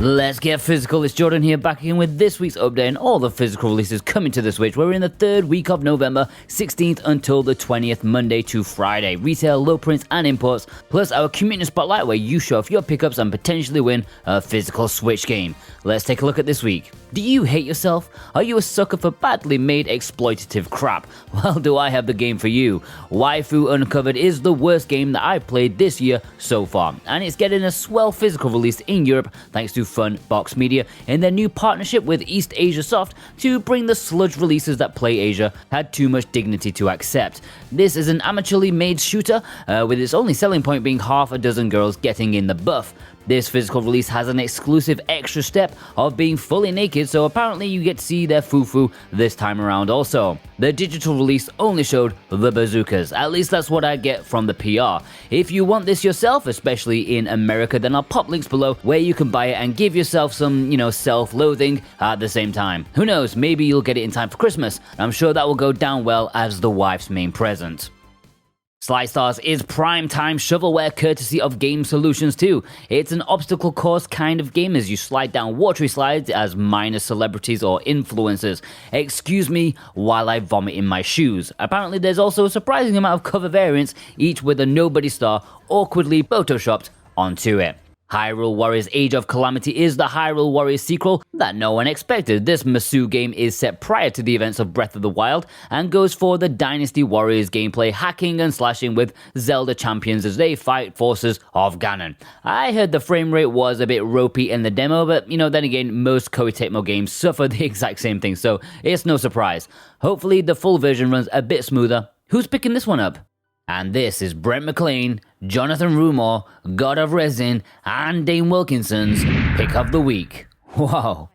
Let's get physical. It's Jordan here, back again with this week's update and all the physical releases coming to the Switch. We're in the third week of November, 16th until the 20th, Monday to Friday. Retail, low prints and imports, plus our community spotlight where you show off your pickups and potentially win a physical Switch game. Let's take a look at this week. Do you hate yourself? Are you a sucker for badly made exploitative crap? Well, do I have the game for you. Waifu Uncovered is the worst game that I've played this year so far, and it's getting a swell physical release in Europe thanks to Fun Box Media in their new partnership with East Asia Soft to bring the sludge releases that Play Asia had too much dignity to accept. This is an amateurly made shooter, with its only selling point being half a dozen girls getting in the buff. This physical release has an exclusive extra step of being fully naked, so apparently you get to see their foo-foo this time around also. The digital release only showed the bazookas, at least that's what I get from the PR. If you want this yourself, especially in America, then I'll pop links below where you can buy it and give yourself some, self-loathing at the same time. Who knows, maybe you'll get it in time for Christmas. I'm sure that will go down well as the wife's main present. Sly Stars is prime-time shovelware courtesy of Game Solutions 2. It's an obstacle course kind of game as you slide down watery slides as minor celebrities or influencers. Excuse me while I vomit in my shoes. Apparently there's also a surprising amount of cover variants, each with a nobody star awkwardly photoshopped onto it. Hyrule Warriors Age of Calamity is the Hyrule Warriors sequel that no one expected. This Masu game is set prior to the events of Breath of the Wild and goes for the Dynasty Warriors gameplay, hacking and slashing with Zelda champions as they fight forces of Ganon. I heard the frame rate was a bit ropey in the demo, but then again, most Koei Tecmo games suffer the exact same thing, so it's no surprise. Hopefully the full version runs a bit smoother. Who's picking this one up? And this is Brent McLean, Jonathan Rumor, God of Resin, and Dane Wilkinson's Pick of the Week. Wow.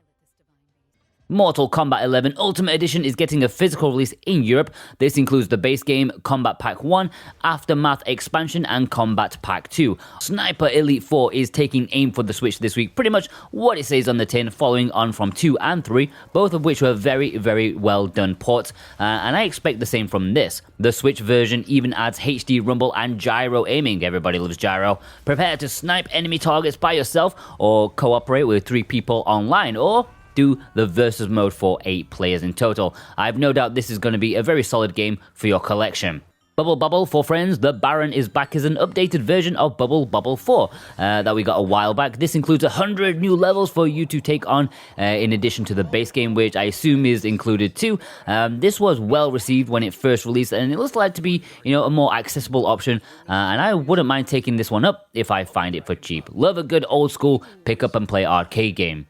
Mortal Kombat 11 Ultimate Edition is getting a physical release in Europe. This includes the base game, Combat Pack 1, Aftermath Expansion, and Combat Pack 2. Sniper Elite 4 is taking aim for the Switch this week, pretty much what it says on the tin, following on from 2 and 3, both of which were very, very well done ports, and I expect the same from this. The Switch version even adds HD rumble and gyro aiming. Everybody loves gyro. Prepare to snipe enemy targets by yourself, or cooperate with 3 people online, or do the versus mode for 8 players in total. I have no doubt this is going to be a very solid game for your collection. Bubble for friends, the Baron is back as an updated version of Bubble 4 that we got a while back. This includes 100 new levels for you to take on in addition to the base game, which I assume is included too. This was well received when it first released, and it looks like to be a more accessible option, and I wouldn't mind taking this one up if I find it for cheap. Love a good old school pick up and play arcade game.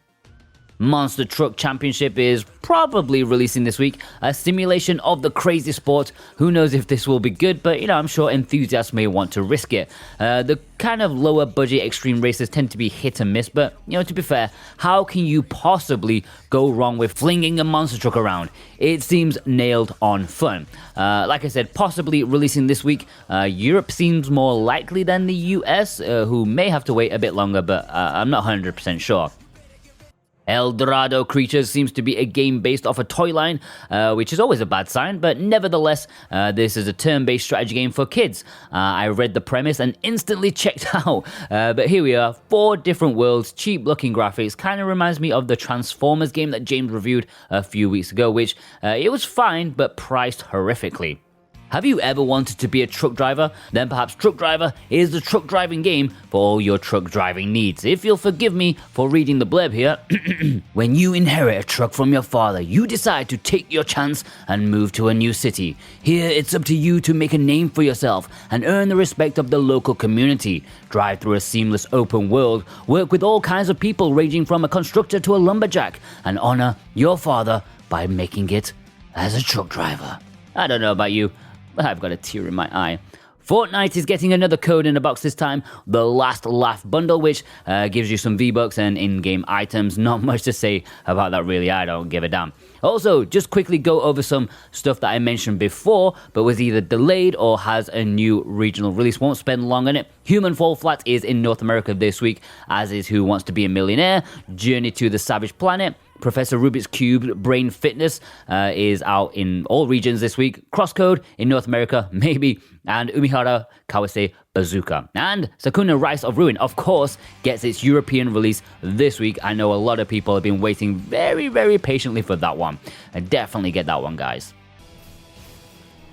Monster Truck Championship is probably releasing this week, a simulation of the crazy sport. Who knows if this will be good, but I'm sure enthusiasts may want to risk it. The kind of lower budget extreme races tend to be hit and miss, but to be fair, how can you possibly go wrong with flinging a monster truck around? It seems nailed on fun. Like I said, possibly releasing this week. Europe seems more likely than the US, who may have to wait a bit longer, but I'm not 100% sure. Eldrador Creatures seems to be a game based off a toy line, which is always a bad sign, but nevertheless, this is a turn-based strategy game for kids. I read the premise and instantly checked out, but here we are, 4 different worlds, cheap-looking graphics, kind of reminds me of the Transformers game that James reviewed a few weeks ago, which it was fine, but priced horrifically. Have you ever wanted to be a truck driver? Then perhaps Truck Driver is the truck driving game for all your truck driving needs. If you'll forgive me for reading the blurb here. When you inherit a truck from your father, you decide to take your chance and move to a new city. Here, it's up to you to make a name for yourself and earn the respect of the local community. Drive through a seamless open world, work with all kinds of people ranging from a constructor to a lumberjack, and honor your father by making it as a truck driver. I don't know about you, I've got a tear in my eye. Fortnite is getting another code in a box this time, the Last Laugh bundle, which gives you some V-Bucks and in-game items. Not much to say about that really, I don't give a damn. Also, just quickly go over some stuff that I mentioned before, but was either delayed or has a new regional release. Won't spend long on it. Human Fall Flat is in North America this week, as is Who Wants to Be a Millionaire, Journey to the Savage Planet, Professor Rubik's Cube Brain Fitness is out in all regions this week. Crosscode in North America, maybe, and Umihara Kawase Bazooka. And Sakuna Rise of Ruin, of course, gets its European release this week. I know a lot of people have been waiting very, very patiently for that one. Definitely get that one, guys.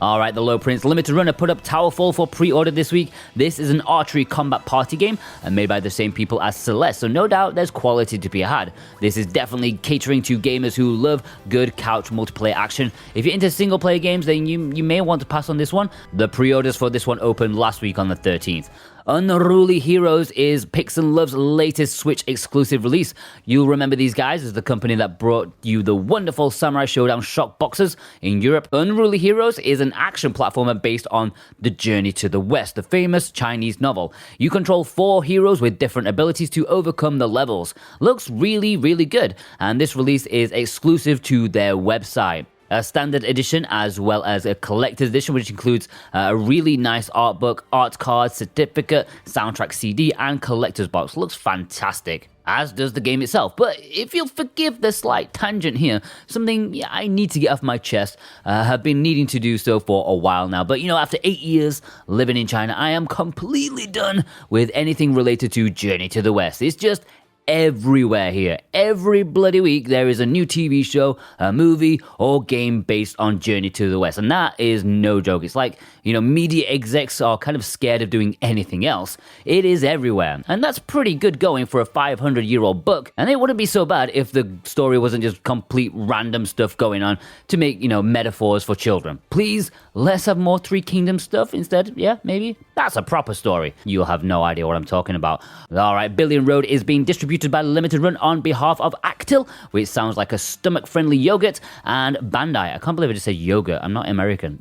Alright, the Low Prince Limited Runner put up Towerfall for pre-order this week. This is an archery combat party game made by the same people as Celeste, so no doubt there's quality to be had. This is definitely catering to gamers who love good couch multiplayer action. If you're into single player games, then you may want to pass on this one. The pre-orders for this one opened last week on the 13th. Unruly Heroes is PixnLove's latest Switch exclusive release. You'll remember these guys as the company that brought you the wonderful Samurai Showdown shock boxes in Europe. Unruly Heroes is an action platformer based on The Journey to the West, the famous Chinese novel. You control 4 heroes with different abilities to overcome the levels. Looks really, really good, and this release is exclusive to their website. A standard edition as well as a collector's edition, which includes a really nice art book, art card, certificate, soundtrack CD, and collector's box. Looks fantastic, as does the game itself. But if you'll forgive the slight tangent here, something I need to get off my chest, have been needing to do so for a while now. But after 8 years living in China, I am completely done with anything related to Journey to the West. It's just everywhere here. Every bloody week there is a new TV show, a movie, or game based on Journey to the West, and that is no joke. It's like, media execs are kind of scared of doing anything else. It is everywhere, and that's pretty good going for a 500-year-old book, and it wouldn't be so bad if the story wasn't just complete random stuff going on to make, metaphors for children. Please, let's have more Three Kingdoms stuff instead. Yeah, maybe? That's a proper story. You'll have no idea what I'm talking about. Alright, Billion Road is being distributed by Limited Run on behalf of Actil, which sounds like a stomach-friendly yogurt, and Bandai. I can't believe I just said yogurt. I'm not American.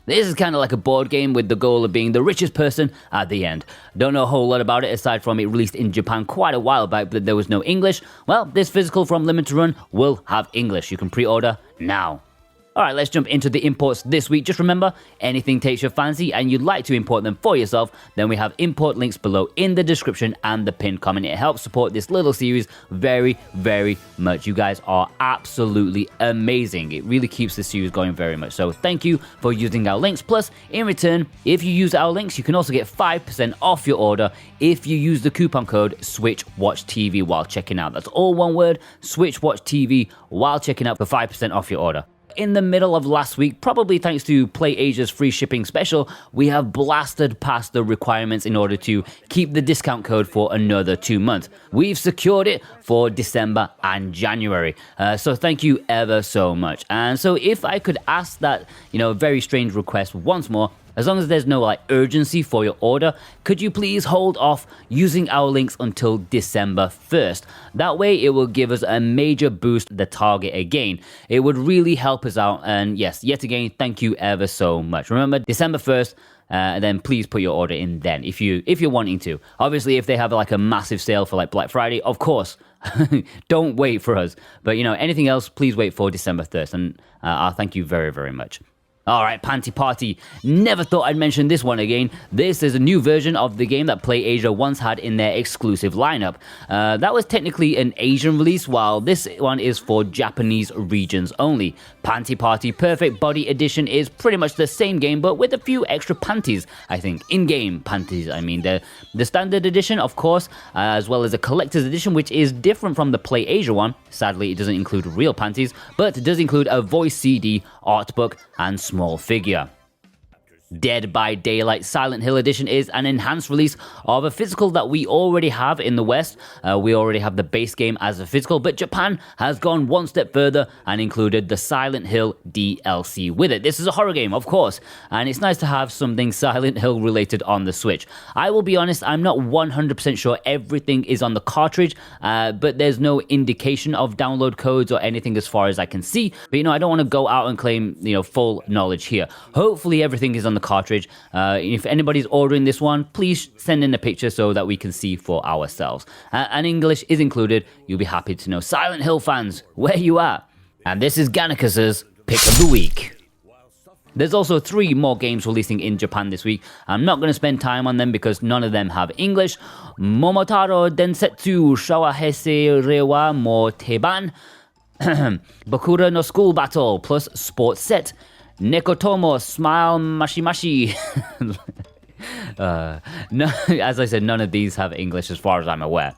This is kind of like a board game with the goal of being the richest person at the end. Don't know a whole lot about it aside from it released in Japan quite a while back, but there was no English. Well, this physical from Limited Run will have English. You can pre-order now. Alright, let's jump into the imports this week. Just remember, anything takes your fancy and you'd like to import them for yourself, then we have import links below in the description and the pinned comment. It helps support this little series very, very much. You guys are absolutely amazing. It really keeps the series going very much. So thank you for using our links. Plus, in return, if you use our links, you can also get 5% off your order if you use the coupon code SwitchWatchTV while checking out. That's all one word, SwitchWatchTV, while checking out for 5% off your order. In the middle of last week, probably thanks to Play Asia's free shipping special, we have blasted past the requirements in order to keep the discount code for another 2 months. We've secured it for December and January. So thank you ever so much. And so if I could ask that, very strange request once more, as long as there's no urgency for your order, could you please hold off using our links until December 1st? That way it will give us a major boost the target again. It would really help us out, and yes, yet again, thank you ever so much. Remember, December 1st, then please put your order in then if you're wanting to. Obviously, if they have a massive sale for Black Friday, of course, don't wait for us. But anything else, please wait for December 1st, and I'll thank you very, very much. Alright, Panty Party. Never thought I'd mention this one again. This is a new version of the game that Play Asia once had in their exclusive lineup. That was technically an Asian release, while this one is for Japanese regions only. Panty Party Perfect Body Edition is pretty much the same game, but with a few extra panties, I think. In-game panties, I mean. The standard edition, of course, as well as a collector's edition, which is different from the Play Asia one. Sadly, it doesn't include real panties, but it does include a voice CD, art book, and small figure. Dead by Daylight Silent Hill Edition is an enhanced release of a physical that we already have in the West. We already have the base game as a physical, but Japan has gone one step further and included the Silent Hill DLC with it. This is a horror game, of course, and it's nice to have something Silent Hill related on the Switch. I will be honest, I'm not 100% sure everything is on the cartridge, but there's no indication of download codes or anything as far as I can see. But I don't want to go out and claim full knowledge here. Hopefully everything is on the cartridge. If anybody's ordering this one, please send in a picture so that we can see for ourselves. And English is included. You'll be happy to know. Silent Hill fans, where you at? And this is Gannicus's Pick of the Week. There's also 3 more games releasing in Japan this week. I'm not going to spend time on them because none of them have English. MOMOTARO DENTETSU SHOWA HEISEI REIWA mo TEIBAN, BOKURA no School Battle plus Sports Set, NEKO TOMO Smile MASHIMASHI. No, as I said, none of these have English as far as I'm aware.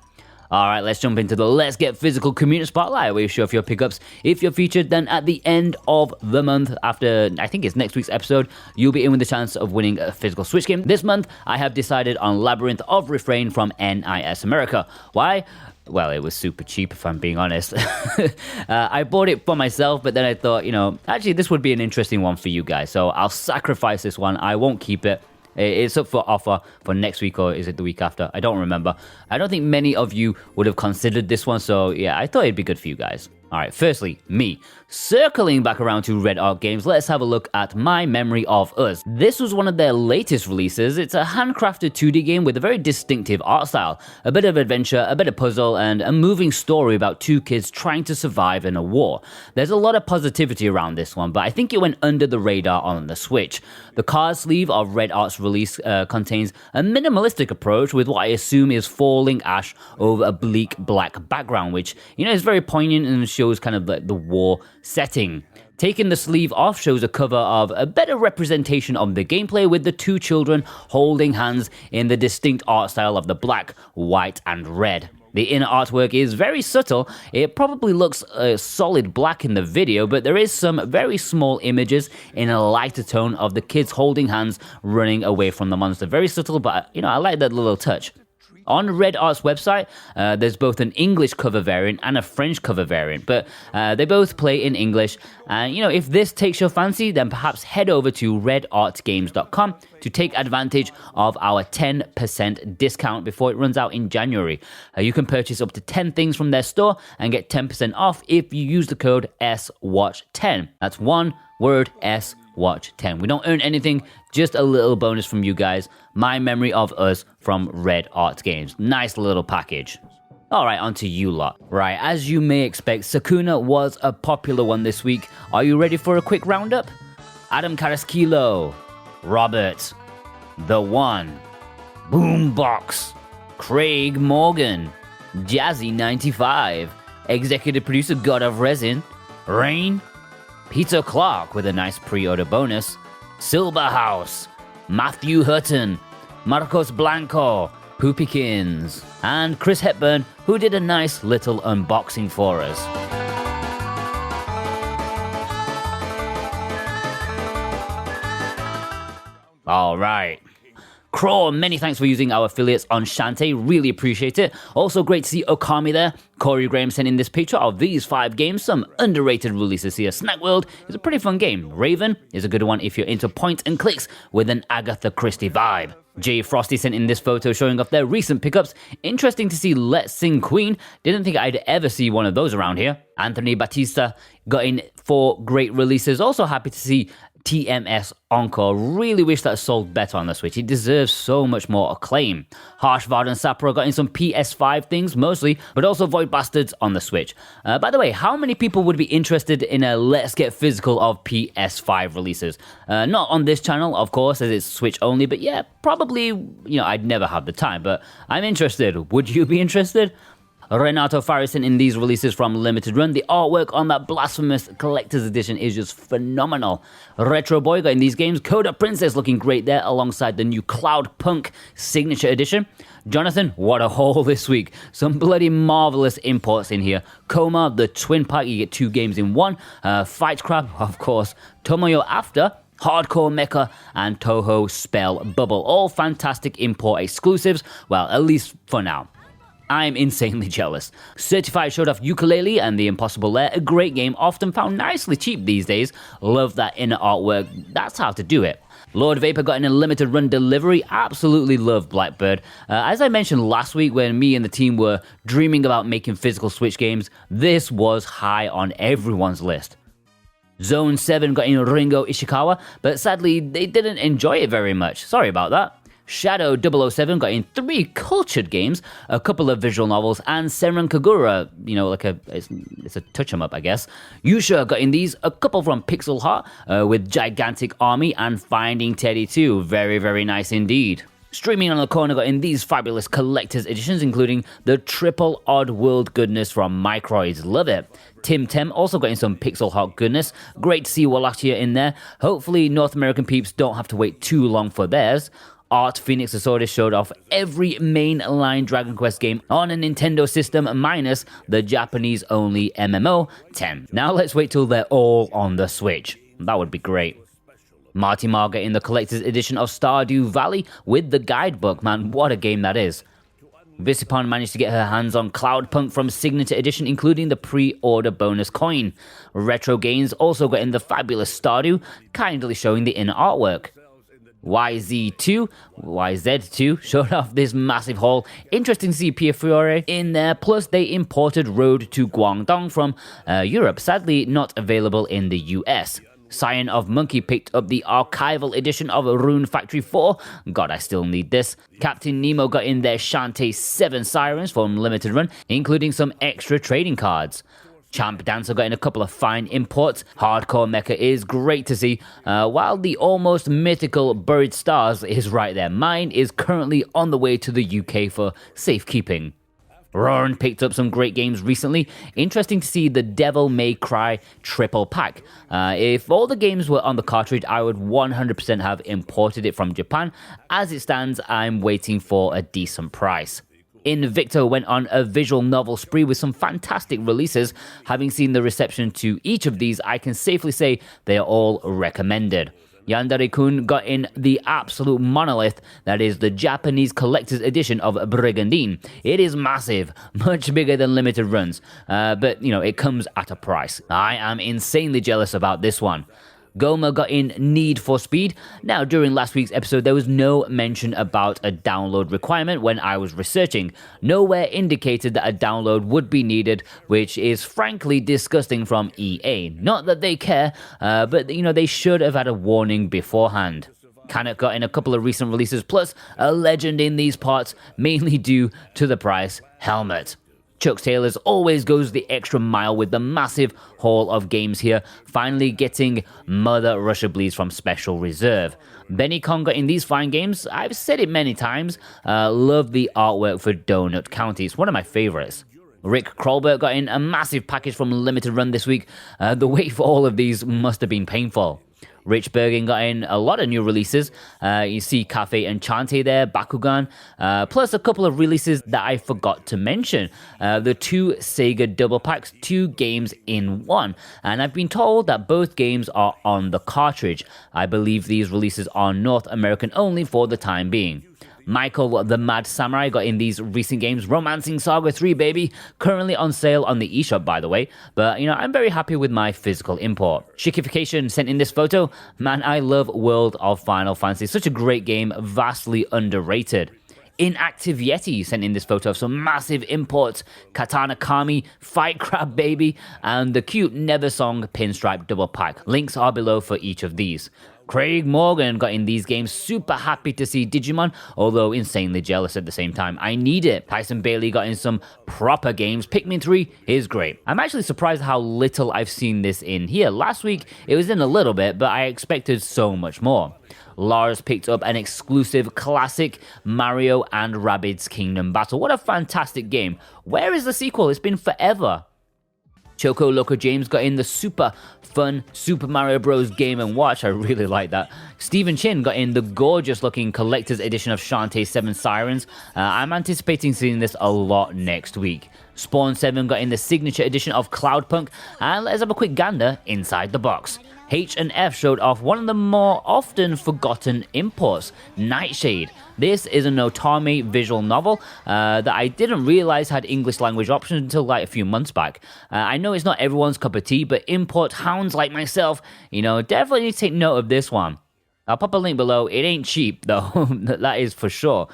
Alright, let's jump into the Let's Get Physical Community Spotlight, where you show off your pickups. If you're featured, then at the end of the month, after I think it's next week's episode, you'll be in with the chance of winning a physical Switch game. This month, I have decided on Labyrinth of Refrain from NIS America. Why? Well, it was super cheap, if I'm being honest. I bought it for myself, but then I thought, actually this would be an interesting one for you guys. So I'll sacrifice this one. I won't keep it. It's up for offer for next week, or is it the week after? I don't remember. I don't think many of you would have considered this one, so yeah, I thought it'd be good for you guys. Alright, firstly, me. Circling back around to Red Art Games, let's have a look at My Memory of Us. This was one of their latest releases. It's a handcrafted 2D game with a very distinctive art style, a bit of adventure, a bit of puzzle, and a moving story about 2 kids trying to survive in a war. There's a lot of positivity around this one, but I think it went under the radar on the Switch. The card sleeve of Red Art's release contains a minimalistic approach with what I assume is falling ash over a bleak black background, which, is very poignant and shows kind of the war setting. Taking the sleeve off shows a cover of a better representation of the gameplay, with the 2 children holding hands in the distinct art style of the black, white, and red. The inner artwork is very subtle. It probably looks solid black in the video, but there is some very small images in a lighter tone of the kids holding hands running away from the monster. Very subtle, but I like that little touch. On Red Art's website, there's both an English cover variant and a French cover variant, but they both play in English. And, if this takes your fancy, then perhaps head over to redartgames.com to take advantage of our 10% discount before it runs out in January. You can purchase up to 10 things from their store and get 10% off if you use the code SWATCH10. That's one word, SWATCH10. We don't earn anything, just a little bonus from you guys. My Memory of Us from Red Art Games. Nice little package. Alright, on to you lot. Right, as you may expect, Sakuna was a popular one this week. Are you ready for a quick roundup? Adam Karaskilo, Robert, The One, Boombox, Craig Morgan, Jazzy95, Executive Producer God of Resin, Rain, Peter Clark with a nice pre-order bonus, Silverhouse, Matthew Hutton, Marcos Blanco, Poopykins, and Chris Hepburn, who did a nice little unboxing for us. Alright. Crow, many thanks for using our affiliates on Shantae, really appreciate it. Also great to see Okami there. Corey Graham sent in this picture of these 5 games, some underrated releases here. Snack World is a pretty fun game. Raven is a good one if you're into point and clicks with an Agatha Christie vibe. Jay Frosty sent in this photo showing off their recent pickups. Interesting to see Let's Sing Queen. Didn't think I'd ever see one of those around here. Anthony Batista got in 4 great releases. Also happy to see TMS Encore. Really wish that sold better on the Switch. It deserves so much more acclaim. Harsh Vardan Sapporo got in some PS5 things mostly, but also Void Bastards on the Switch. By the way, how many people would be interested in a Let's Get Physical of PS5 releases? Not on this channel, of course, as it's Switch only, but yeah, probably, I'd never have the time, but I'm interested. Would you be interested? Renato Farrison in these releases from Limited Run. The artwork on that Blasphemous Collector's Edition is just phenomenal. Retro Boy got in these games. Coda Princess looking great there alongside the new Cloud Punk Signature Edition. Jonathan, what a haul this week. Some bloody marvelous imports in here. Coma, the twin pack, you get 2 games in one. Fight Crab, of course. Tomoyo After, Hardcore Mecha, and Touhou Spell Bubble. All fantastic import exclusives. Well, at least for now. I'm insanely jealous. Certified showed off Ukulele and The Impossible Lair, a great game, often found nicely cheap these days. Love that inner artwork, that's how to do it. Lord Vapor got in a limited run delivery, absolutely love Blackbird. As I mentioned last week when me and the team were dreaming about making physical Switch games, this was high on everyone's list. Zone 7 got in Ringo Ishikawa, but sadly they didn't enjoy it very much. Sorry about that. Shadow 007 got in 3 cultured games, a couple of visual novels, and Senran Kagura, it's a touch 'em up, I guess. Yusha got in these, a couple from Pixel Heart, with Gigantic Army and Finding Teddy 2. Very, very nice indeed. Streaming on the corner got in these fabulous collector's editions, including the triple odd world goodness from Microids. Love it. Tim Tem also got in some Pixel Heart goodness. Great to see Wallachia in there. Hopefully North American peeps don't have to wait too long for theirs. Art Phoenix Assorted showed off every mainline Dragon Quest game on a Nintendo system minus the Japanese-only MMO 10. Now let's wait till they're all on the Switch. That would be great. Marty Marga in the collector's edition of Stardew Valley with the guidebook. Man, what a game that is. Visipon managed to get her hands on Cloudpunk from Signature Edition, including the pre-order bonus coin. Retro Games also got in the fabulous Stardew, kindly showing the inner artwork. YZ2 showed off this massive haul. Interesting to see Pia Fiore in there, plus they imported Road to Guangdong from Europe, sadly not available in the US. Scion of Monkey picked up the archival edition of Rune Factory 4. God, I still need this. Captain Nemo got in their Shantae 7 Sirens from Limited Run, including some extra trading cards. Champ Dancer got in a couple of fine imports. Hardcore Mecha is great to see, while the almost mythical Buried Stars is right there. Mine is currently on the way to the UK for safekeeping. Roran picked up some great games recently. Interesting to see the Devil May Cry triple pack. If all the games were on the cartridge, I would 100% have imported it from Japan. As it stands, I'm waiting for a decent price. Invicto went on a visual novel spree with some fantastic releases. Having seen the reception to each of these, I can safely say they are all recommended. Yandere-kun got in the absolute monolith that is the Japanese collector's edition of Brigandine. It is massive, much bigger than limited runs, but it comes at a price. I am insanely jealous about this one. Goma got in Need for Speed. Now, during last week's episode, there was no mention about a download requirement when I was researching. Nowhere indicated that a download would be needed, which is frankly disgusting from EA. Not that they care, but they should have had a warning beforehand. Canuck got in a couple of recent releases, plus a legend in these parts, mainly due to the price, Helmet. Chuck Taylors always goes the extra mile with the massive haul of games here, finally getting Mother Russia Bleeds from Special Reserve. Benny Kong got in these fine games. I've said it many times. Love the artwork for Donut County. It's one of my favorites. Rick Krolbert got in a massive package from Limited Run this week. The wait for all of these must have been painful. Rich Bergen got in a lot of new releases. You see Cafe Enchante there, Bakugan, plus a couple of releases that I forgot to mention. The 2 Sega double packs, 2 games in 1. And I've been told that both games are on the cartridge. I believe these releases are North American only for the time being. Michael the Mad Samurai got in these recent games. Romancing Saga 3, baby. Currently on sale on the eShop, by the way. But, I'm very happy with my physical import. Shikification sent in this photo. Man, I love World of Final Fantasy. Such a great game, vastly underrated. Inactive Yeti sent in this photo of some massive imports. Katana Kami, Fight Crab Baby, and the cute Neversong Pinstripe double pack. Links are below for each of these. Craig Morgan got in these games. Super happy to see Digimon, although insanely jealous at the same time. I need it. Tyson Bailey got in some proper games. Pikmin 3 is great. I'm actually surprised how little I've seen this in here. Last week, it was in a little bit, but I expected so much more. Lars picked up an exclusive classic Mario and Rabbids Kingdom Battle. What a fantastic game. Where is the sequel? It's been forever. Choco Loco James got in the super fun Super Mario Bros. Game & Watch. I really like that. Stephen Chin got in the gorgeous looking collector's edition of Shantae 7 Sirens. I'm anticipating seeing this a lot next week. Spawn 7 got in the signature edition of Cloudpunk. And let's have a quick gander inside the box. H&F showed off one of the more often forgotten imports, Nightshade. This is an Otome visual novel that I didn't realize had English language options until like a few months back. I know it's not everyone's cup of tea, but import hounds like myself, definitely need to take note of this one. I'll pop a link below. It ain't cheap though, that is for sure.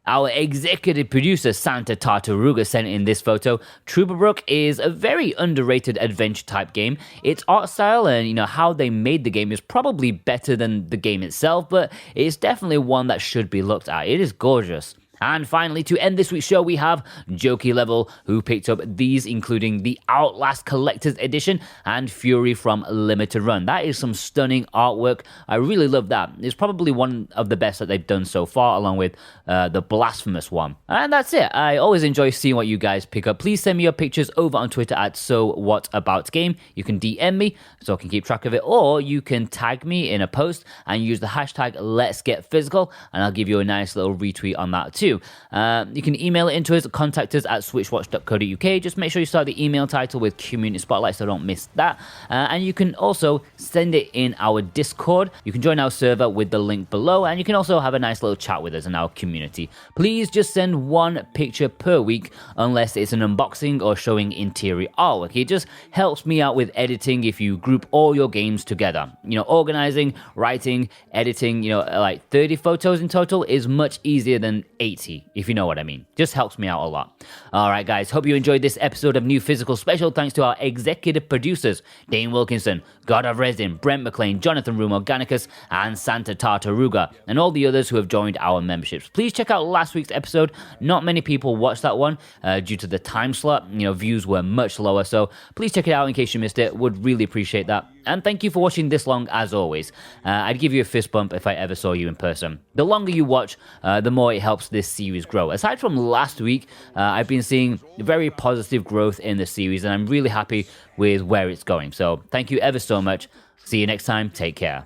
Our executive producer Santa Tartaruga sent in this photo. Trooperbrook is a very underrated adventure type game. Its art style and how they made the game is probably better than the game itself, but it's definitely one that should be looked at. It is gorgeous. And finally, to end this week's show, we have Jokey Level, who picked up these, including the Outlast Collector's Edition and Fury from Limited Run. That is some stunning artwork. I really love that. It's probably one of the best that they've done so far, along with the Blasphemous one. And that's it. I always enjoy seeing what you guys pick up. Please send me your pictures over on Twitter at SoWhatAboutGame. You can DM me so I can keep track of it, or you can tag me in a post and use the hashtag Let's Get Physical, and I'll give you a nice little retweet on that too. You can email it into us, contact us at switchwatch.co.uk. Just make sure you start the email title with Community Spotlight so don't miss that. And you can also send it in our Discord. You can join our server with the link below, and you can also have a nice little chat with us in our community. Please just send one picture per week, unless it's an unboxing or showing interior artwork. It just helps me out with editing if you group all your games together. Organizing, writing, editing, like 30 photos in total is much easier than 80, if you know what I mean. Just helps me out a lot. Alright guys, hope you enjoyed this episode of New Physical. Special thanks to our executive producers, Dane Wilkinson, God of Resin, Brent McLean, Jonathan Room Organicus, and Santa Tartaruga, and all the others who have joined our memberships. Please check out last week's episode. Not many people watched that one due to the time slot. Views were much lower, so please check it out in case you missed it. Would really appreciate that. And thank you for watching this long, as always. I'd give you a fist bump if I ever saw you in person. The longer you watch, the more it helps this series grow. Aside from last week, I've been seeing very positive growth in the series, and I'm really happy with where it's going. So thank you ever so much. See you next time. Take care.